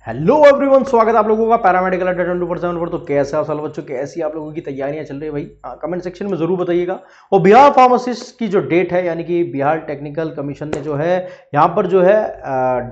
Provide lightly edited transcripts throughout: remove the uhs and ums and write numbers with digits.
Hello everyone, स्वागत है आप लोगों का पैरामेडिकल अड्डा 24/7 पर। तो कैसे आप बच्चों, कैसी आप लोगों की तैयारियां चल रही है भाई? कमेंट सेक्शन में जरूर बताइएगा। और बिहार फार्मासिस्ट की जो डेट है, यानी कि बिहार टेक्निकल कमीशन ने जो है यहाँ पर जो है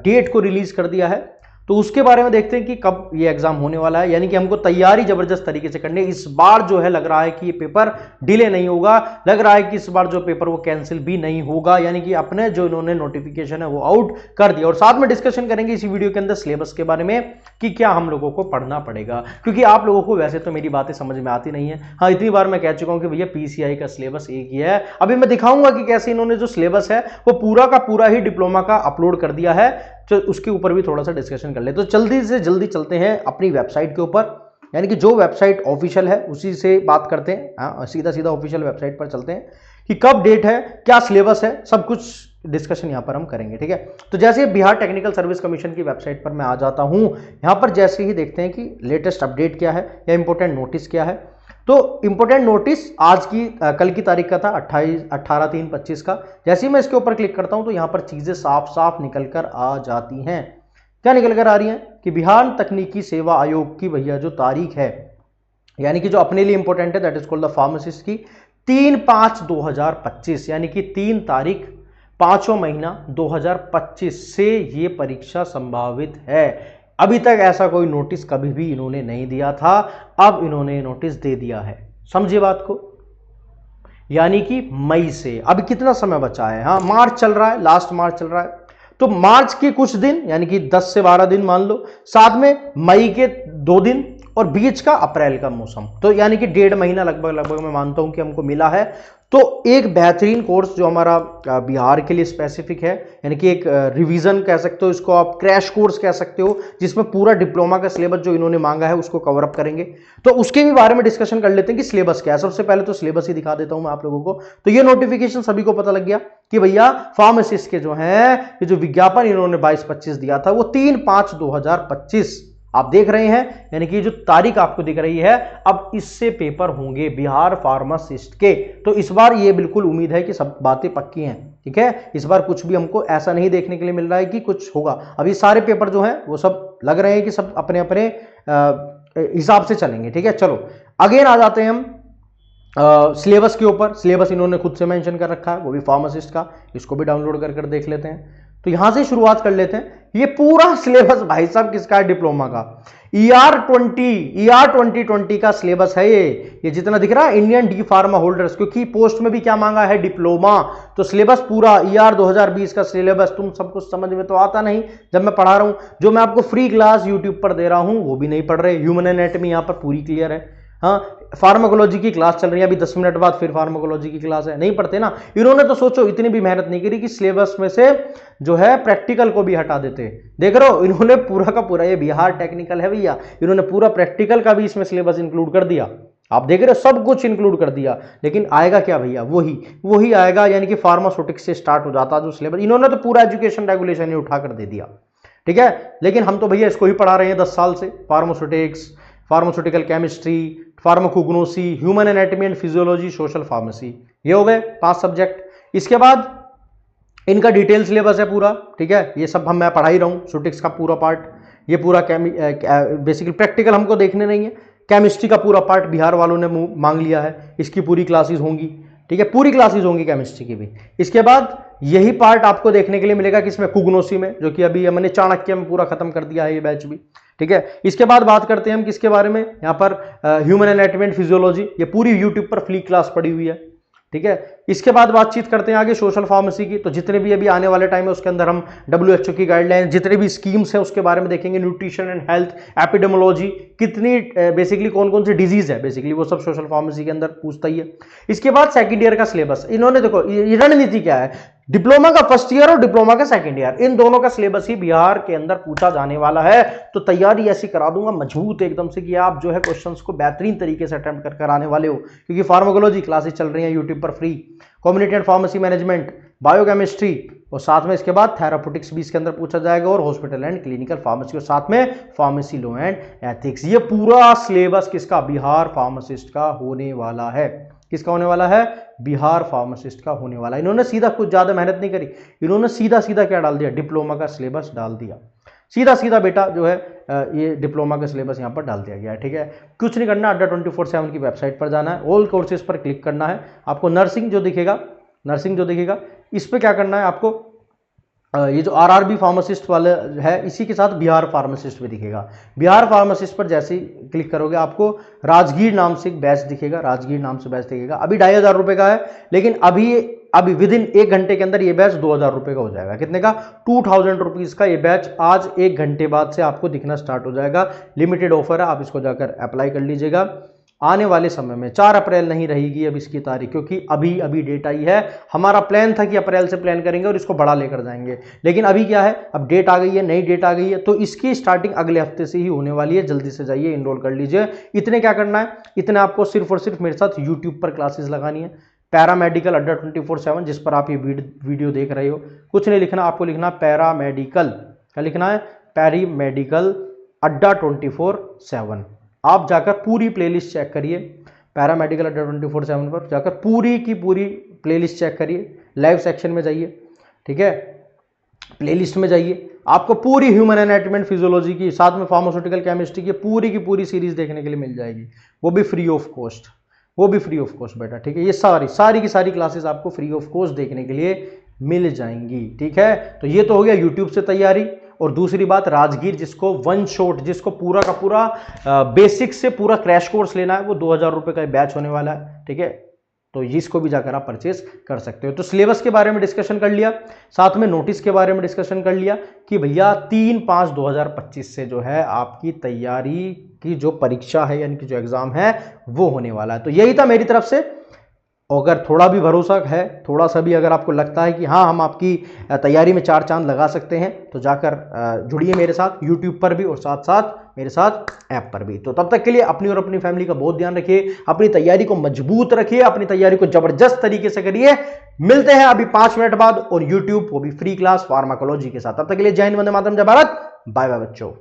डेट को रिलीज कर दिया है। तो उसके बारे में देखते हैं कि कब ये एग्जाम होने वाला है। यानी कि हमको तैयारी जबरदस्त तरीके से करनी है। इस बार जो है लग रहा है कि ये पेपर डिले नहीं होगा, लग रहा है कि इस बार जो पेपर वो कैंसिल भी नहीं होगा। यानी कि अपने जो इन्होंने नोटिफिकेशन है वो आउट कर दिया। और साथ में डिस्कशन करेंगे इसी वीडियो के अंदर सिलेबस के बारे में कि क्या हम लोगों को पढ़ना पड़ेगा, क्योंकि आप लोगों को वैसे तो मेरी बातें समझ में आती नहीं है। हाँ, इतनी बार मैं कह चुका हूं कि भैया पीसीआई का सिलेबस एक ही है। अभी मैं दिखाऊंगा कि कैसे इन्होंने जो सिलेबस है वो पूरा का पूरा ही डिप्लोमा का अपलोड कर दिया है। तो उसके ऊपर भी थोड़ा सा डिस्कशन कर ले। तो जल्दी से जल्दी चलते हैं अपनी वेबसाइट के ऊपर, यानी कि जो वेबसाइट ऑफिशियल है उसी से बात करते हैं। हाँ, सीधा सीधा ऑफिशियल वेबसाइट पर चलते हैं कि कब डेट है, क्या सिलेबस है, सब कुछ डिस्कशन यहां पर हम करेंगे। ठीक है, तो जैसे बिहार टेक्निकल सर्विस कमीशन की वेबसाइट पर मैं आ जाता हूं, यहां पर जैसे ही देखते हैं कि लेटेस्ट अपडेट क्या है या इंपॉर्टेंट नोटिस क्या है। तो इंपॉर्टेंट नोटिस आज की कल की तारीख का था 18/3/25 का। जैसे ही मैं इसके ऊपर क्लिक करता हूं तो यहां पर चीजें साफ साफ निकल कर आ जाती हैं। क्या निकल कर आ रही हैं कि बिहार तकनीकी सेवा आयोग की भैया जो तारीख है, यानी कि जो अपने लिए इंपॉर्टेंट है, that is called the pharmacist की 3/5/2025, यानी कि 3 तारीख 5वां महीना 2025 से ये परीक्षा संभावित है। अभी तक ऐसा कोई नोटिस कभी भी इन्होंने नहीं दिया था, अब इन्होंने नोटिस दे दिया है। समझिए बात को, यानी कि मई से अब कितना समय बचा है। हाँ, मार्च चल रहा है, लास्ट मार्च चल रहा है। तो मार्च के कुछ दिन यानी कि 10 से 12 दिन मान लो, साथ में मई के 2 दिन और बीच का अप्रैल का मौसम, तो यानी कि 1.5 महीना लगभग मैं मानता हूं कि हमको मिला है। तो एक बेहतरीन कोर्स जो हमारा बिहार के लिए स्पेसिफिक है, यानी कि एक रिवीजन कह सकते हो इसको, आप क्रैश कोर्स कह सकते हो, जिसमें पूरा डिप्लोमा का सिलेबस जो इन्होंने मांगा है उसको कवर अप करेंगे। तो उसके भी बारे में डिस्कशन कर लेते हैं कि सिलेबस क्या है। सबसे पहले तो सिलेबस ही दिखा देता हूं मैं आप लोगों को। तो ये नोटिफिकेशन सभी को पता लग गया कि भैया फार्मासिस्ट के जो है ये जो विज्ञापन इन्होंने 22-25 दिया था वो 3/5/2025 आप देख रहे हैं। यानी कि जो तारीख आपको दिख रही है, अब इससे पेपर होंगे बिहार फार्मासिस्ट के। तो इस बार ये बिल्कुल उम्मीद है कि सब बातें पक्की हैं। ठीक है, इस बार कुछ भी हमको ऐसा नहीं देखने के लिए मिल रहा है कि कुछ होगा। अभी सारे पेपर जो हैं वो सब लग रहे हैं कि सब अपने अपने हिसाब से चलेंगे। ठीक है, चलो अगेन आ जाते हैं हम सिलेबस के ऊपर। सिलेबस इन्होंने खुद से मेंशन कर रखा है, वो भी फार्मासिस्ट का। इसको भी डाउनलोड कर देख लेते हैं। तो यहां से शुरुआत कर लेते हैं। ये पूरा सिलेबस भाई साहब किसका है? डिप्लोमा का। ER 2020 का सिलेबस है ये जितना दिख रहा है, इंडियन डी फार्मा होल्डर्स, क्योंकि पोस्ट में भी क्या मांगा है? डिप्लोमा। तो सिलेबस पूरा ER 2020 का सिलेबस तुम सब कुछ समझ में तो आता नहीं जब मैं पढ़ा रहा हूं। जो मैं आपको फ्री क्लास यूट्यूब पर दे रहा हूं वो भी नहीं पढ़ रहे। ह्यूमन एनाटॉमी यहां पर पूरी क्लियर है। हाँ, फार्माकोलॉजी की क्लास चल रही है, अभी 10 मिनट बाद फिर फार्माकोलॉजी की क्लास है। नहीं पढ़ते ना। इन्होंने तो सोचो इतनी भी मेहनत नहीं करी कि सिलेबस में से जो है प्रैक्टिकल को भी हटा देते। देख रहे हो, इन्होंने पूरा का पूरा, ये बिहार टेक्निकल है भैया, इन्होंने पूरा प्रैक्टिकल का भी इसमें सिलेबस इंक्लूड कर दिया। आप देख रहे हो, सब कुछ इंक्लूड कर दिया। लेकिन आएगा क्या भैया? वही आएगा, यानी कि फार्मास्यूटिक्स से स्टार्ट हो जाता जो सिलेबस। इन्होंने तो पूरा एजुकेशन रेगुलेशन ही उठा कर दे दिया। ठीक है, लेकिन हम तो भैया इसको ही पढ़ा रहे हैं 10 साल से। Pharmaceutics, pharmaceutical chemistry, pharmacognosy, human anatomy and physiology, social pharmacy, ये हो गए 5 सब्जेक्ट। इसके बाद इनका डिटेल सिलेबस है पूरा। ठीक है, ये सब मैं पढ़ा ही रहा हूँ। सूटिक्स का पूरा पार्ट, ये पूरा बेसिकली प्रैक्टिकल हमको देखने नहीं है। केमिस्ट्री का पूरा पार्ट बिहार वालों ने मांग लिया है, इसकी पूरी क्लासेस होंगी। ठीक है, पूरी क्लासेस होंगी केमिस्ट्री की भी। इसके बाद यही पार्ट आपको देखने के लिए मिलेगा किसमें? कुग्नोसी में, जो कि अभी हमने चाणक्य में पूरा खत्म कर दिया है ये बैच भी। ठीक है, इसके बाद बात करते हैं हम किसके बारे में, यहाँ पर ह्यूमन एनाटॉमी एंड फिजियोलॉजी, ये पूरी यूट्यूब पर फ्री क्लास पड़ी हुई है। ठीक है, इसके बाद बातचीत करते हैं आगे सोशल फार्मेसी की। तो जितने भी अभी आने वाले टाइम है उसके अंदर हम WHO की गाइडलाइन, जितने भी स्कीम्स हैं उसके बारे में देखेंगे। न्यूट्रिशन एंड हेल्थ, एपिडेमोलॉजी, कितनी बेसिकली कौन कौन सी डिजीज है बेसिकली वो सब सोशल फार्मेसी के अंदर पूछता ही है। इसके बाद सेकेंड ईयर का सिलेबस इन्होंने, देखो रणनीति क्या है, डिप्लोमा का फर्स्ट ईयर और डिप्लोमा का सेकंड ईयर, इन दोनों का सिलेबस ही बिहार के अंदर पूछा जाने वाला है। तो तैयारी ऐसी करा दूंगा मजबूत एकदम से कि आप जो है क्वेश्चंस को बेहतरीन तरीके से अटेम्प्ट कर आने वाले हो, क्योंकि फार्माकोलॉजी क्लासेस चल रही हैं यूट्यूब पर free, community and pharmacy management, biochemistry, और साथ में इसके बाद थेराप्यूटिक्स भी इसके अंदर पूछा जाएगा, और हॉस्पिटल एंड क्लिनिकल फार्मेसी, और साथ में फार्मेसी लॉ एंड एथिक्स। ये पूरा सिलेबस किसका? बिहार फार्मासिस्ट का होने वाला है। किसका होने वाला है? बिहार फार्मासिस्ट का होने वाला है। इन्होंने सीधा, कुछ ज्यादा मेहनत नहीं करी, इन्होंने सीधा सीधा क्या डाल दिया? डिप्लोमा का सिलेबस डाल दिया। सीधा सीधा बेटा जो है ये डिप्लोमा का सिलेबस यहाँ पर डाल दिया गया है। ठीक है, कुछ नहीं करना, अड्डा 24/7 की वेबसाइट पर जाना है, ऑल कोर्सेज पर क्लिक करना है। आपको नर्सिंग जो दिखेगा इस पर क्या करना है आपको, ये जो आरआरबी फार्मासिस्ट वाले है इसी के साथ बिहार फार्मासिस्ट भी दिखेगा। बिहार फार्मासिस्ट पर जैसे ही क्लिक करोगे आपको राजगीर नाम से एक बैच दिखेगा, राजगीर नाम से बैच दिखेगा। अभी 2500 रुपये का है, लेकिन अभी विद इन 1 घंटे के अंदर ये बैच 2000 रुपये का हो जाएगा। कितने का? 2000 रुपीज़ का ये बैच आज 1 घंटे बाद से आपको दिखना स्टार्ट हो जाएगा। लिमिटेड ऑफर है, आप इसको जाकर अप्लाई कर लीजिएगा। आने वाले समय में 4 अप्रैल नहीं रहेगी अब इसकी तारीख, क्योंकि अभी डेट आई है। हमारा प्लान था कि अप्रैल से प्लान करेंगे और इसको बड़ा लेकर जाएंगे, लेकिन अभी क्या है, अब डेट आ गई है, नई डेट आ गई है, तो इसकी स्टार्टिंग अगले हफ्ते से ही होने वाली है। जल्दी से जाइए, इनरोल कर लीजिए। इतने क्या करना है, इतने आपको सिर्फ और सिर्फ मेरे साथ यूट्यूब पर क्लासेस लगानी है, पैरामेडिकल अड्डा 24/7, जिस पर आप ये वीडियो देख रहे हो। कुछ नहीं लिखना, आपको लिखना पैरामेडिकल, क्या लिखना है, पैरामेडिकल अड्डा 24/7। आप जाकर पूरी प्लेलिस्ट चेक करिए, पैरामेडिकल अड्डा 24/7 पर जाकर पूरी की पूरी प्लेलिस्ट चेक करिए। लाइव सेक्शन में जाइए, ठीक है, प्लेलिस्ट में जाइए, आपको पूरी ह्यूमन एनाटॉमी एंड फिजियोलॉजी की, साथ में फार्मास्यूटिकल केमिस्ट्री की पूरी सीरीज देखने के लिए मिल जाएगी, वो भी फ्री ऑफ कॉस्ट, बेटा। ठीक है, ये सारी की सारी क्लासेस आपको फ्री ऑफ कॉस्ट देखने के लिए मिल जाएंगी। ठीक है, तो ये तो हो गया यूट्यूब से तैयारी। और दूसरी बात, राजगीर जिसको वन शॉट, जिसको पूरा का पूरा बेसिक से पूरा क्रैश कोर्स लेना है, वो 2000 रुपये का बैच होने वाला है। ठीक है, तो इसको भी जाकर आप परचेज कर सकते हो। तो सिलेबस के बारे में डिस्कशन कर लिया, साथ में नोटिस के बारे में डिस्कशन कर लिया कि भैया 3/5/2025 से जो है आपकी तैयारी की जो परीक्षा है, यानी कि जो एग्जाम है वो होने वाला है। तो यही था मेरी तरफ से। अगर थोड़ा भी भरोसा है, थोड़ा सा भी अगर आपको लगता है कि हाँ हम आपकी तैयारी में 4 चांद लगा सकते हैं, तो जाकर जुड़िए मेरे साथ यूट्यूब पर भी और साथ साथ मेरे साथ ऐप पर भी। तो तब तक के लिए अपनी और अपनी फैमिली का बहुत ध्यान रखिए, अपनी तैयारी को मजबूत रखिए, अपनी तैयारी को जबरदस्त तरीके से करिए। मिलते हैं अभी 5 मिनट बाद और यूट्यूब, वो भी फ्री क्लास फार्माकोलॉजी के साथ। तब तक के लिए जय हिंद, वंदे मातरम, जय भारत, बाय बाय बच्चों।